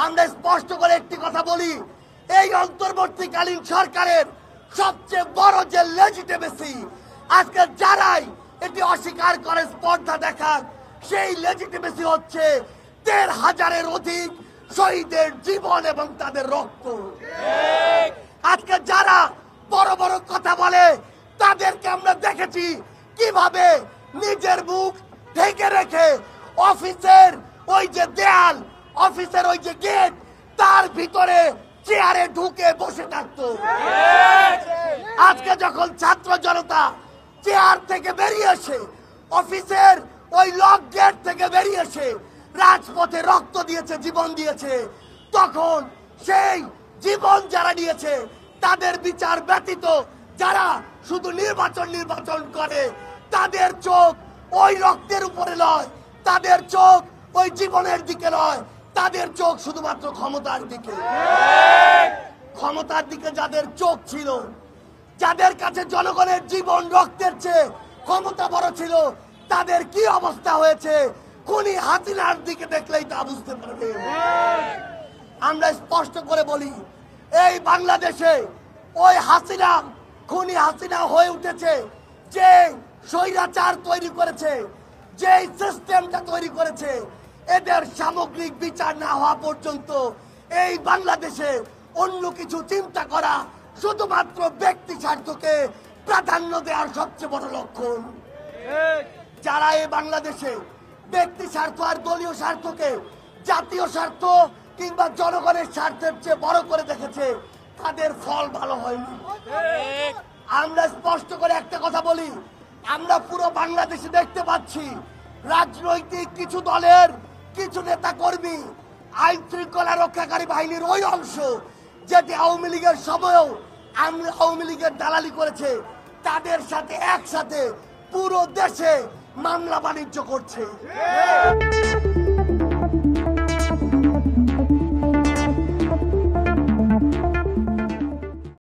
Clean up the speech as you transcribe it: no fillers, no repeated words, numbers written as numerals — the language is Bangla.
আমরা স্পষ্ট করে একটি কথা বলি, এই অন্তর্বর্তীকালীন সরকারের সবচেয়ে বড় যে লেজিটিমেসি, আজকে যারাই এটি অস্বীকার করে স্পর্ধা দেখান, সেই লেজিটিমেসি হচ্ছে ১,৫০০-এর অধিক শহীদের জীবন এবং তাদের রক্ত। আজকে যারা বড় বড় কথা বলে তাদেরকে আমরা দেখেছি কিভাবে নিজের মুখ ঢেকে রেখে অফিসের ওই যে দেয়াল, অফিসের ওই যে গেট, তার ভিতরে চেয়ারে ঢুকে বসে থাকতো। আজকে যখন ছাত্র জনতা চেয়ার থেকে বেরিয়ে এসে, অফিসের ওই লক গেট থেকে বেরিয়ে এসে রাজপথে রক্ত দিয়েছে, জীবন দিয়েছে, তখন সেই জীবন যারা দিয়েছে তাদের বিচার ব্যতীত যারা শুধু নির্বাচন করে, তাদের চোখ ওই রক্তের উপরে নয়, তাদের চোখ ওই জীবনের দিকে নয়, তাদের চোখ শুধুমাত্র ক্ষমতার দিকে। ক্ষমতার দিকে যাদের চোখ ছিল, যাদের কাছে জনগণের জীবন রক্তের চেয়ে ক্ষমতা বড় ছিল, তাদের কি অবস্থা হয়েছে খুনি হাসিনার দিকে দেখলেই তা বুঝতে পারবে। আমরা স্পষ্ট করে বলি, এই বাংলাদেশে ওই হাসিনা, খুনি হাসিনা হয়ে উঠেছে যে স্বৈরাচার তৈরি করেছে, যে সিস্টেমটা তৈরি করেছে, এদের সামগ্রিক বিচার না হওয়া পর্যন্ত এই বাংলাদেশে অন্য কিছু চিন্তা করা শুধুমাত্র ব্যক্তি স্বার্থকে প্রাধান্য দেওয়ার সবচেয়ে বড় লক্ষণ। যারা এই বাংলাদেশে ব্যক্তি স্বার্থ আর দলীয় স্বার্থকে জাতীয় স্বার্থ কিংবা জনগণের স্বার্থের চেয়ে বড় করে দেখেছে, তাদের ফল ভালো হয়নি। আমরা স্পষ্ট করে একটা কথা বলি, আমরা পুরো বাংলাদেশে দেখতে পাচ্ছি রাজনৈতিক কিছু দলের কিছু নেতা কর্মী, আইন শৃঙ্খলা রক্ষাকারী বাহিনীর ওই অংশ যেটি আওয়ামী লীগের সময়ও আওয়ামী লীগের দালালি করেছে, তাদের সাথে একসাথে পুরো দেশে মামলা বাণিজ্য করছে।